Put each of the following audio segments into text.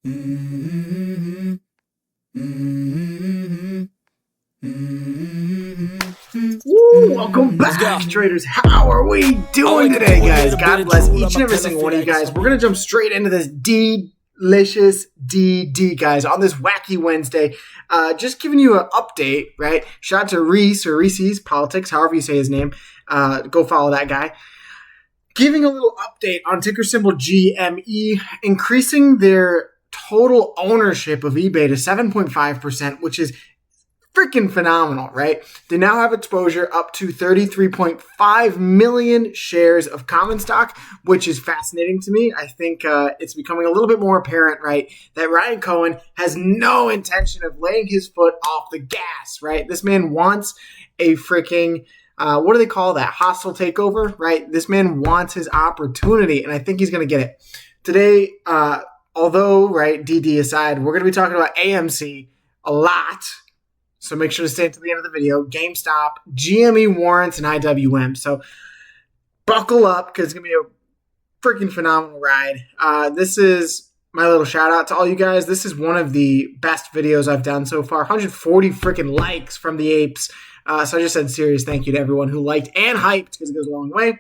Mm-hmm. Mm-hmm. Woo, welcome Let's go. back, traders. How are we doing today, guys? God bless each and every single one of you guys. We're going to jump straight into this delicious DD, guys, on this wacky Wednesday. Just giving you an update, right? Shout out to Reese or Reese's Politics, however you say his name. Go follow that guy. Giving a little update on ticker symbol GME, increasing their total ownership of eBay to 7.5%, which is freaking phenomenal, right? They now have exposure up to 33.5 million shares of common stock, which is fascinating to me. I think it's becoming a little bit more apparent, right, that Ryan Cohen has no intention of laying his foot off the gas, right? This man wants a freaking what do they call that? Hostile takeover, right? This man wants his opportunity, and I think he's going to get it. Today, although, right, DD aside, we're going to be talking about AMC a lot. So make sure to stay until the end of the video. GameStop, GME warrants, and IWM. So buckle up because it's going to be a freaking phenomenal ride. This is my little shout out to all you guys. This is one of the best videos I've done so far. 140 freaking likes from the apes. So I just said serious thank you to everyone who liked and hyped because it goes a long way.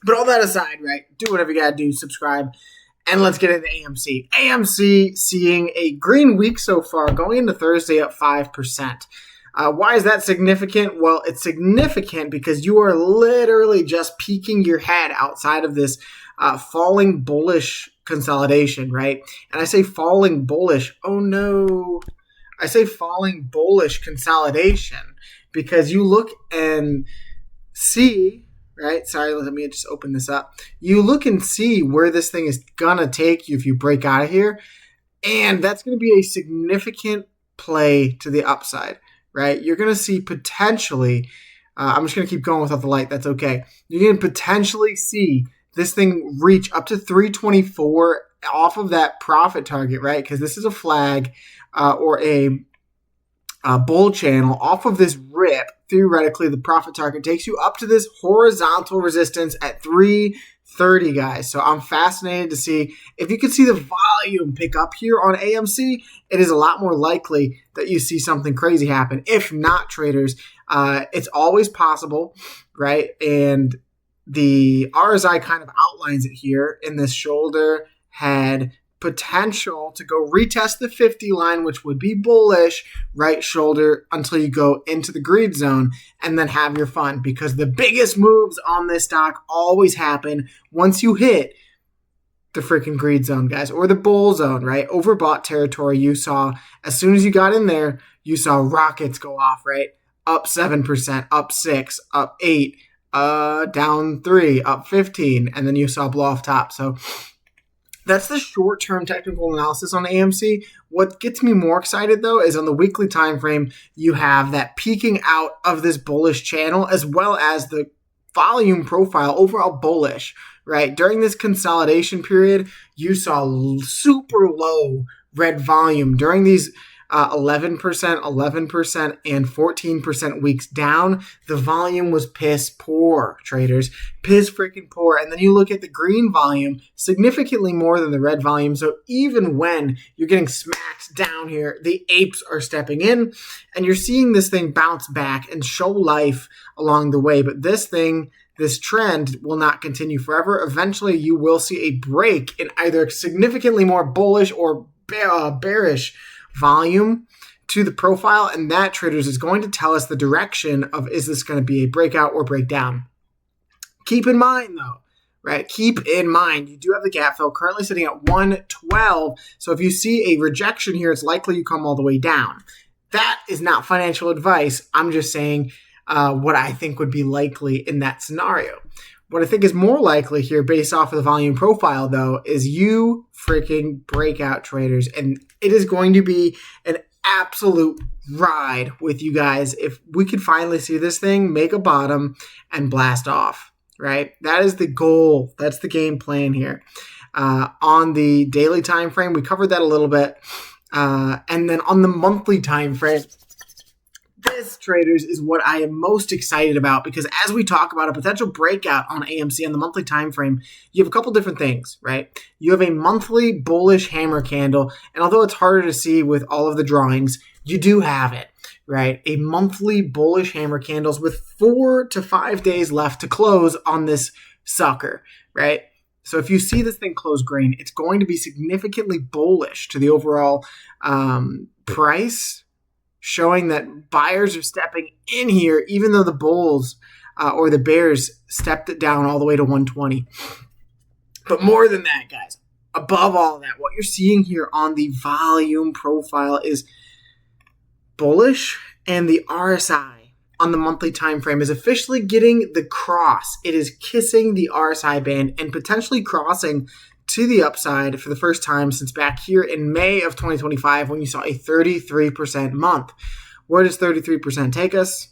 But all that aside, right, do whatever you got to do. Subscribe. And let's get into AMC. AMC seeing a green week so far, going into Thursday up 5%. Why is that significant? Well, it's significant because you are literally just peeking your head outside of this falling bullish consolidation, right? And I say falling bullish. Oh, no. I say falling bullish consolidation because you look and see, right? Sorry, let me just open this up. You look and see where this thing is going to take you if you break out of here. And that's going to be a significant play to the upside, right? You're going to see potentially, I'm just going to keep going without the light. That's okay. You're going to potentially see this thing reach up to 324 off of that profit target, right? Because this is a flag or a bull channel off of this rip. Theoretically, the profit target takes you up to this horizontal resistance at 330, guys. So I'm fascinated to see if you can see the volume pick up here on AMC. It is a lot more likely that you see something crazy happen. If not, traders, it's always possible, right? And the RSI kind of outlines it here in this shoulder head potential to go retest the 50 line, which would be bullish, right shoulder until you go into the greed zone and then have your fun, because the biggest moves on this stock always happen once you hit the freaking greed zone, guys, or the bull zone, right? Overbought territory. You saw as soon as you got in there, you saw rockets go off, right? Up 7%, up 6, up 8, down 3, up 15, and then you saw blow off top. So that's the short-term technical analysis on AMC. What gets me more excited, though, is on the weekly time frame, you have that peaking out of this bullish channel as well as the volume profile overall bullish, right? During this consolidation period, you saw super low red volume. During these 11%, 11%, and 14% weeks down, the volume was piss poor, traders. Piss freaking poor. And then you look at the green volume, significantly more than the red volume. So even when you're getting smacked down here, the apes are stepping in, and you're seeing this thing bounce back and show life along the way. But this trend will not continue forever. Eventually, you will see a break in either significantly more bullish or bearish volume to the profile, and that, traders, is going to tell us the direction of, is this going to be a breakout or breakdown. Keep in mind, though, right? Keep in mind, you do have the gap fill currently sitting at 112. So if you see a rejection here, it's likely you come all the way down. That is not financial advice. I'm just saying what I think would be likely in that scenario. What I think is more likely here, based off of the volume profile, though, is you freaking breakout, traders. And it is going to be an absolute ride with you guys if we could finally see this thing make a bottom and blast off, right? That is the goal. That's the game plan here. On the daily time frame, we covered that a little bit. And then on the monthly time frame, This, traders, is what I am most excited about because as we talk about a potential breakout on AMC on the monthly time frame, you have a couple different things, right? You have a monthly bullish hammer candle, and although it's harder to see with all of the drawings, you do have it, right? A monthly bullish hammer candles with 4 to 5 days left to close on this sucker, right? So if you see this thing close green, it's going to be significantly bullish to the overall price, showing that buyers are stepping in here, even though the bulls or the bears stepped it down all the way to 120. But more than that, guys, above all of that, what you're seeing here on the volume profile is bullish, and the RSI on the monthly time frame is officially getting the cross. It is kissing the RSI band and potentially crossing to the upside for the first time since back here in May of 2025 when you saw a 33% month. Where does 33% take us?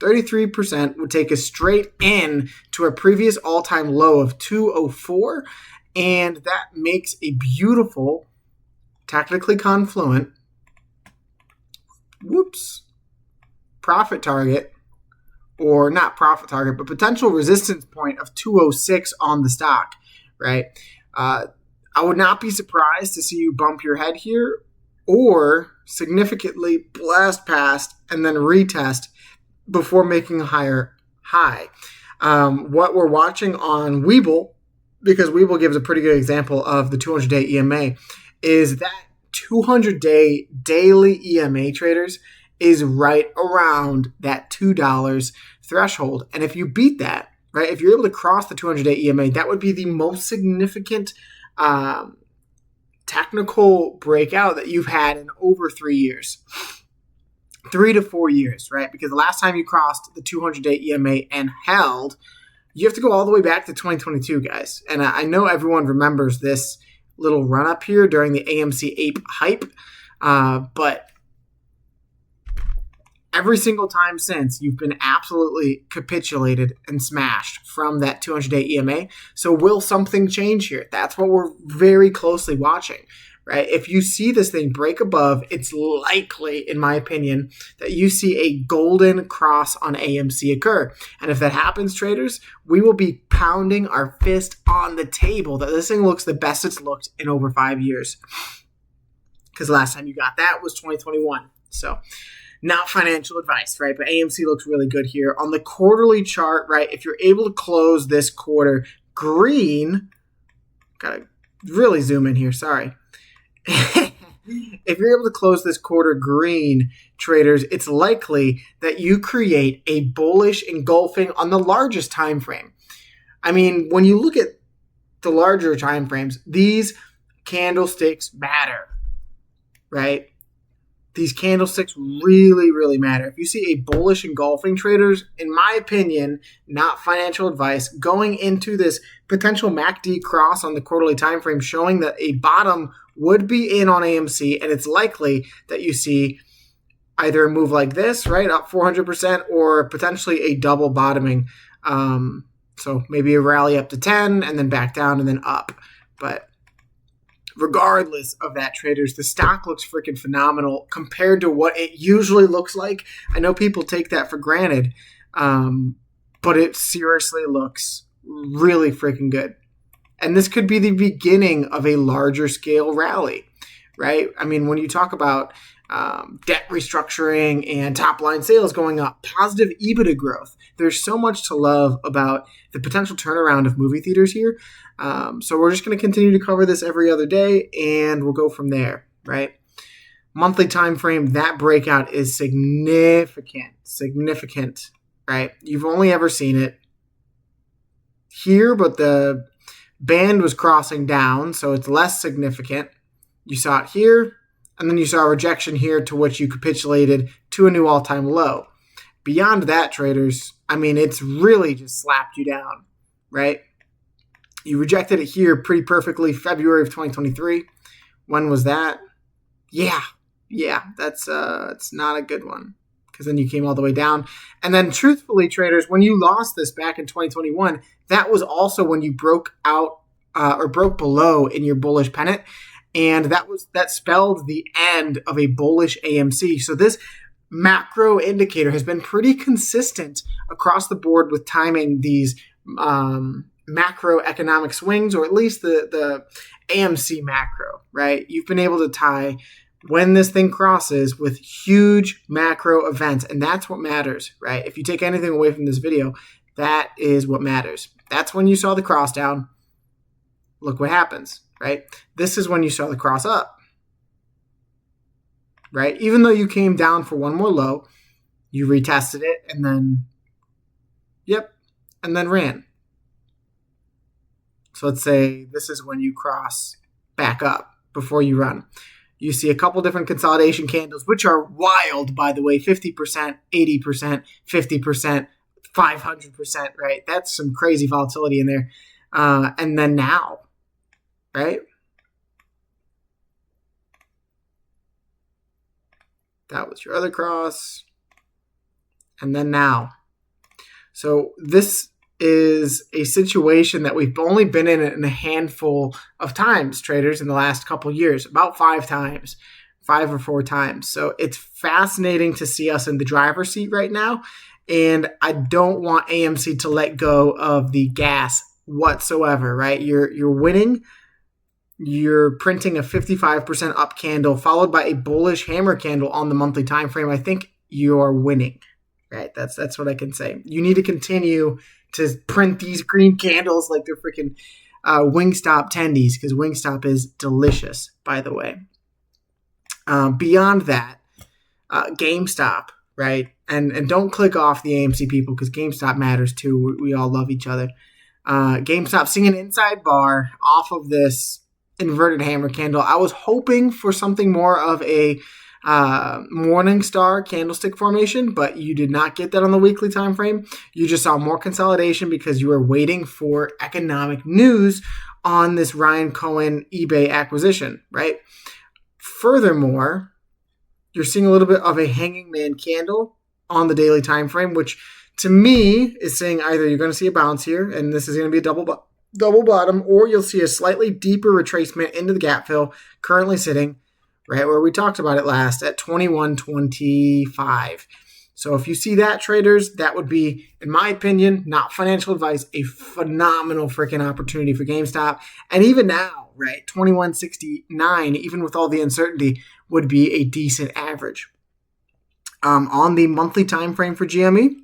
33% would take us straight in to our previous all-time low of 204, and that makes a beautiful, technically confluent, profit target, or not profit target, but potential resistance point of 206 on the stock, right? I would not be surprised to see you bump your head here or significantly blast past and then retest before making a higher high. What we're watching on Webull, because Webull gives a pretty good example of the 200-day EMA, is that 200-day daily EMA, traders, is right around that $2 threshold. And if you beat that, right, if you're able to cross the 200-day EMA, that would be the most significant technical breakout that you've had in over 3 years. 3 to 4 years, right? Because the last time you crossed the 200-day EMA and held, you have to go all the way back to 2022, guys. And I know everyone remembers this little run up here during the AMC Ape hype, but every single time since, you've been absolutely capitulated and smashed from that 200-day EMA. So will something change here? That's what we're very closely watching, right? If you see this thing break above, it's likely, in my opinion, that you see a golden cross on AMC occur. And if that happens, traders, we will be pounding our fist on the table that this thing looks the best it's looked in over 5 years. Because the last time you got that was 2021. So not financial advice, right? But AMC looks really good here. On the quarterly chart, right, if you're able to close this quarter green, gotta really zoom in here, sorry. If you're able to close this quarter green, traders, it's likely that you create a bullish engulfing on the largest time frame. I mean, when you look at the larger time frames, these candlesticks matter, right? These candlesticks really, really matter. If you see a bullish engulfing, traders, in my opinion, not financial advice, going into this potential MACD cross on the quarterly time frame showing that a bottom would be in on AMC, and it's likely that you see either a move like this, right, up 400%, or potentially a double bottoming. So maybe a rally up to 10 and then back down and then up. But regardless of that, traders, the stock looks freaking phenomenal compared to what it usually looks like. I know people take that for granted, but it seriously looks really freaking good. And this could be the beginning of a larger scale rally, right? I mean, when you talk about debt restructuring and top line sales going up, positive EBITDA growth, there's so much to love about the potential turnaround of movie theaters here. So we're just going to continue to cover this every other day, and we'll go from there, right? Monthly time frame, that breakout is significant, right? You've only ever seen it here, but the band was crossing down, so it's less significant. You saw it here, and then you saw a rejection here to which you capitulated to a new all-time low. Beyond that, traders, I mean, it's really just slapped you down, right? You rejected it here pretty perfectly, February of 2023. When was that? Yeah, that's it's not a good one, because then you came all the way down. And then truthfully, traders, when you lost this back in 2021, that was also when you broke out or broke below in your bullish pennant. And that spelled the end of a bullish AMC. So this macro indicator has been pretty consistent across the board with timing these macroeconomic swings, or at least the AMC macro, right? You've been able to tie when this thing crosses with huge macro events, and that's what matters, right? If you take anything away from this video, that is what matters. That's when you saw the cross down. Look what happens, right? This is when you saw the cross up, right? Even though you came down for one more low, you retested it and then, and then ran. So let's say this is when you cross back up before you run. You see a couple different consolidation candles, which are wild, by the way, 50%, 80%, 50%, 500%, right? That's some crazy volatility in there. And then now, right? That was your other cross. And then now. So this is a situation that we've only been in a handful of times, traders, in the last couple years, about 5 times, 5 or 4 times. So it's fascinating to see us in the driver's seat right now. And I don't want AMC to let go of the gas whatsoever, right? You're winning. You're printing a 55% up candle followed by a bullish hammer candle on the monthly time frame. I think you're winning, right? That's what I can say. You need to continue to print these green candles like they're freaking Wingstop tendies, because Wingstop is delicious, by the way. Beyond that, GameStop, right? And don't click off the AMC people, because GameStop matters too. We all love each other. GameStop seeing an inside bar off of this inverted hammer candle. I was hoping for something more of a morning star candlestick formation, but you did not get that on the weekly time frame. You just saw more consolidation because you were waiting for economic news on this Ryan Cohen eBay acquisition, right? Furthermore, you're seeing a little bit of a hanging man candle on the daily time frame, which to me is saying either you're going to see a bounce here, and this is going to be a double bottom, or you'll see a slightly deeper retracement into the gap fill, currently sitting right where we talked about it last at 21.25. So if you see that, traders, that would be, in my opinion, not financial advice, a phenomenal freaking opportunity for GameStop. And even now, right, 21.69, even with all the uncertainty, would be a decent average. On the monthly time frame for GME,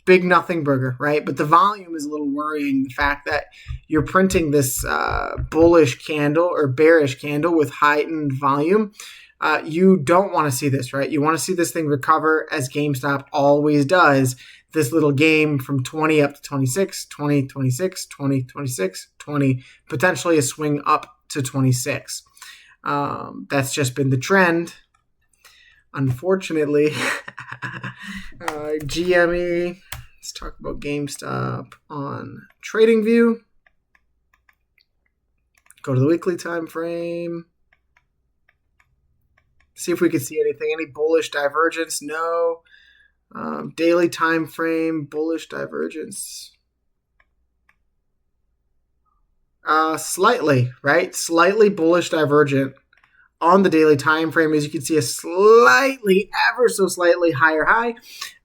big nothing burger, right? But the volume is a little worrying. The fact that you're printing this bullish candle or bearish candle with heightened volume, you don't want to see this, right? You want to see this thing recover, as GameStop always does. This little game from 20 up to 26, 20, 26, 20, 26, 20, potentially a swing up to 26. That's just been the trend. Unfortunately, GME, let's talk about GameStop on TradingView. Go to the weekly time frame. See if we can see anything. Any bullish divergence? No. Daily time frame, bullish divergence. Slightly, right? Slightly bullish divergent on the daily time frame. As you can see, a slightly, ever so slightly higher high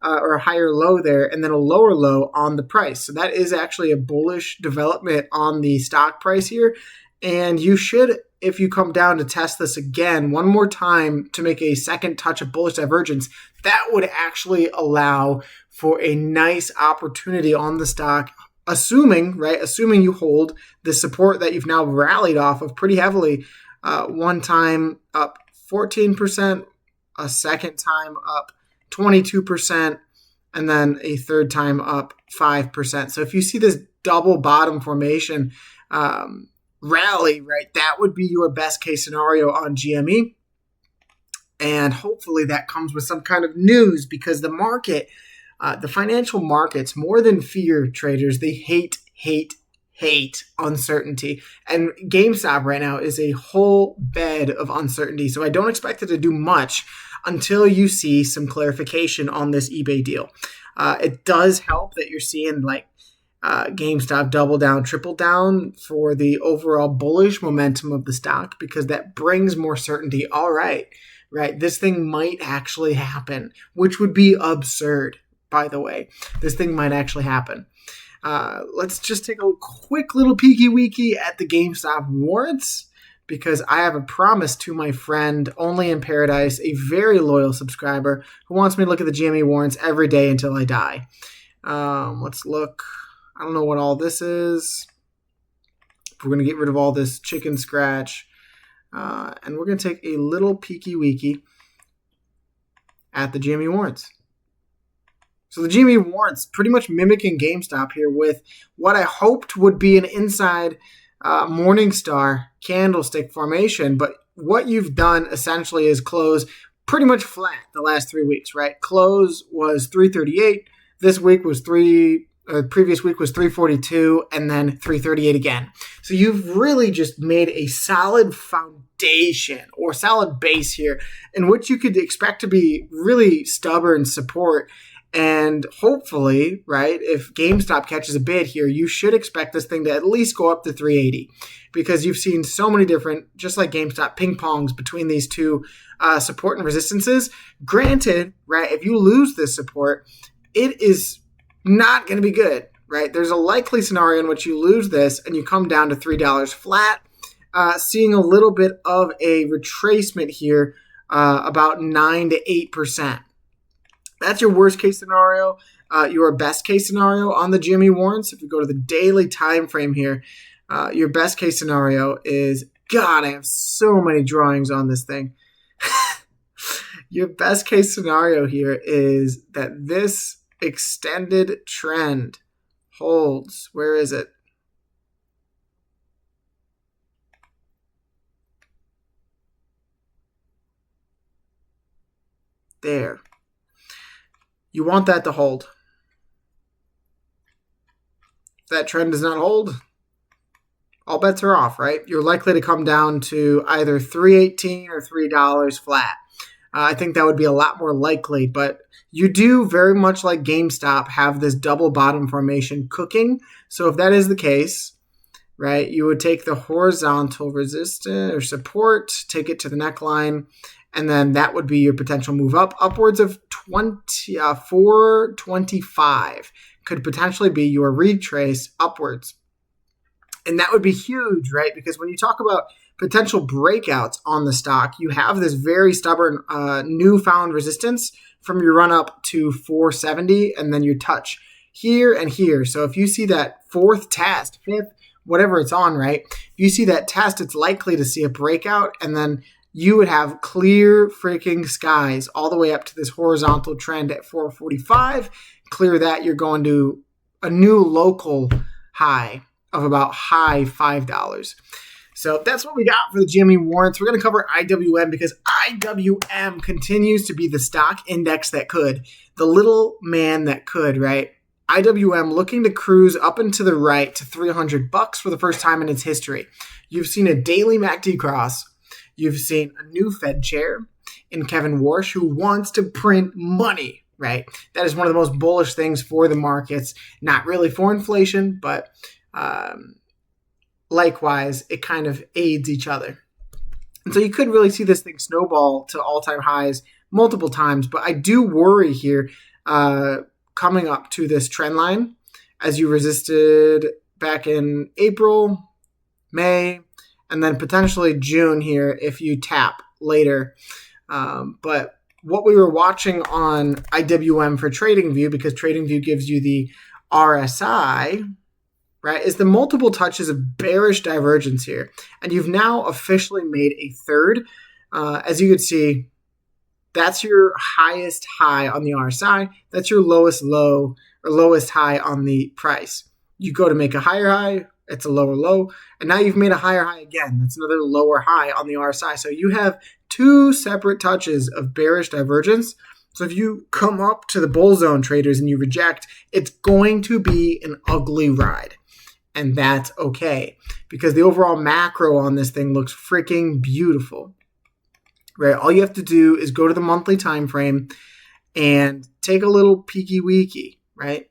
or a higher low there, and then a lower low on the price. So that is actually a bullish development on the stock price here. And you should, if you come down to test this again one more time to make a second touch of bullish divergence, that would actually allow for a nice opportunity on the stock, assuming you hold the support that you've now rallied off of pretty heavily. One time up 14%, a second time up 22%, and then a third time up 5%. So if you see this double bottom formation rally, right, that would be your best case scenario on GME. And hopefully that comes with some kind of news, because the market, the financial markets, more than fear, traders, they hate uncertainty. And GameStop right now is a whole bed of uncertainty. So I don't expect it to do much until you see some clarification on this eBay deal. It does help that you're seeing like GameStop double down, triple down for the overall bullish momentum of the stock, because that brings more certainty. All right, this thing might actually happen, which would be absurd, by the way. This thing might actually happen. Let's just take a quick little peeky weeky at the GameStop warrants, because I have a promise to my friend Only in Paradise, a very loyal subscriber who wants me to look at the GME warrants every day until I die. Let's look. I don't know what all this is. We're going to get rid of all this chicken scratch. And we're going to take a little peeky weeky at the GME warrants. So the GME warrants pretty much mimicking GameStop here with what I hoped would be an inside Morningstar candlestick formation. But what you've done essentially is close pretty much flat the last 3 weeks, right? Close was 338. This week was previous week was 342, and then 338 again. So you've really just made a solid foundation or solid base here in which you could expect to be really stubborn support. And hopefully, right, if GameStop catches a bid here, you should expect this thing to at least go up to 380, because you've seen so many different, just like GameStop, ping pongs between these two support and resistances. Granted, right, if you lose this support, it is not going to be good, right? There's a likely scenario in which you lose this and you come down to $3 flat, seeing a little bit of a retracement here, about 9 to 8%. That's your worst case scenario. Your best case scenario on the GME warrants, if you go to the daily time frame here, your best case scenario is, God, I have so many drawings on this thing. Your best case scenario here is that this extended trend holds. Where is it? There. You want that to hold. If that trend does not hold, all bets are off, right? You're likely to come down to either $3.18 or $3 flat. I think that would be a lot more likely, but you do, very much like GameStop, have this double bottom formation cooking. So if that is the case, right, you would take the horizontal resistance or support, take it to the neckline, and then that would be your potential move up. Upwards of 425 could potentially be your retrace upwards. And that would be huge, right? Because when you talk about potential breakouts on the stock, you have this very stubborn newfound resistance from your run up to 470, and then you touch here and here. So if you see that fourth test, fifth, whatever it's on, right? If you see that test, it's likely to see a breakout, and then you would have clear freaking skies all the way up to this horizontal trend at 445. Clear that, you're going to a new local high of about high $5. So that's what we got for the GME warrants. We're going to cover IWM because IWM continues to be the stock index that could. The little man that could, right? IWM looking to cruise up and to the right to $300 for the first time in its history. You've seen a daily MACD cross. You've seen a new Fed chair in Kevin Warsh, who wants to print money, right? That is one of the most bullish things for the markets. Not really for inflation, but likewise, it kind of aids each other. And so you could really see this thing snowball to all-time highs multiple times. But I do worry here coming up to this trend line, as you resisted back in April, May, and then potentially June here if you tap later. But what we were watching on IWM for TradingView, because TradingView gives you the RSI, right, is the multiple touches of bearish divergence here. And you've now officially made a third. As you can see, that's your highest high on the RSI. That's your lowest low or lowest high on the price. You go to make a higher high, it's a lower low. And now you've made a higher high again. That's another lower high on the RSI. So you have two separate touches of bearish divergence. So if you come up to the bull zone traders and you reject, it's going to be an ugly ride. And that's okay, because the overall macro on this thing looks freaking beautiful, right? All you have to do is go to the monthly time frame and take a little peeky weeky, right?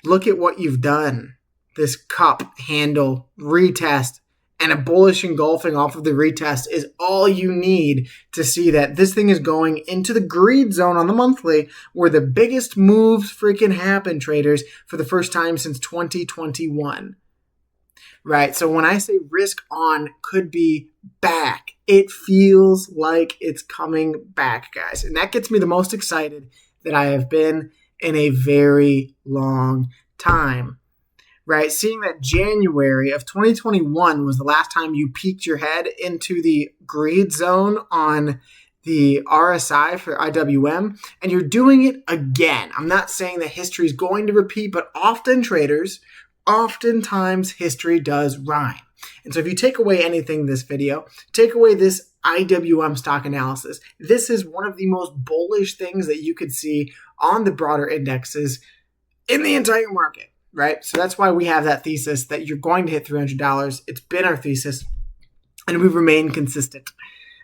look at what you've done. This cup handle retest and a bullish engulfing off of the retest is all you need to see that this thing is going into the greed zone on the monthly, where the biggest moves freaking happen, traders, for the first time since 2021. Right? So when I say risk on could be back, it feels like it's coming back, guys. And that gets me the most excited that I have been in a very long time. Right, seeing that January of 2021 was the last time you peeked your head into the greed zone on the RSI for IWM, and you're doing it again. I'm not saying that history is going to repeat, but oftentimes history does rhyme. And so if you take away anything in this video, take away this IWM stock analysis. This is one of the most bullish things that you could see on the broader indexes in the entire market. Right? So that's why we have that thesis that you're going to hit $300. It's been our thesis, and we've remained consistent.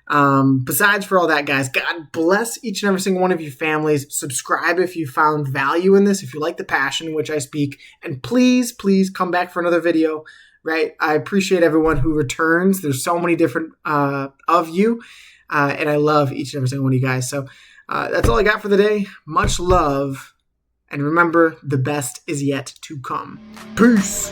Besides for all that, guys, God bless each and every single one of your families. Subscribe if you found value in this, if you like the passion in which I speak. And please, please come back for another video, right? I appreciate everyone who returns. There's so many different of you, and I love each and every single one of you guys. So that's all I got for the day. Much love. And remember, the best is yet to come. Peace.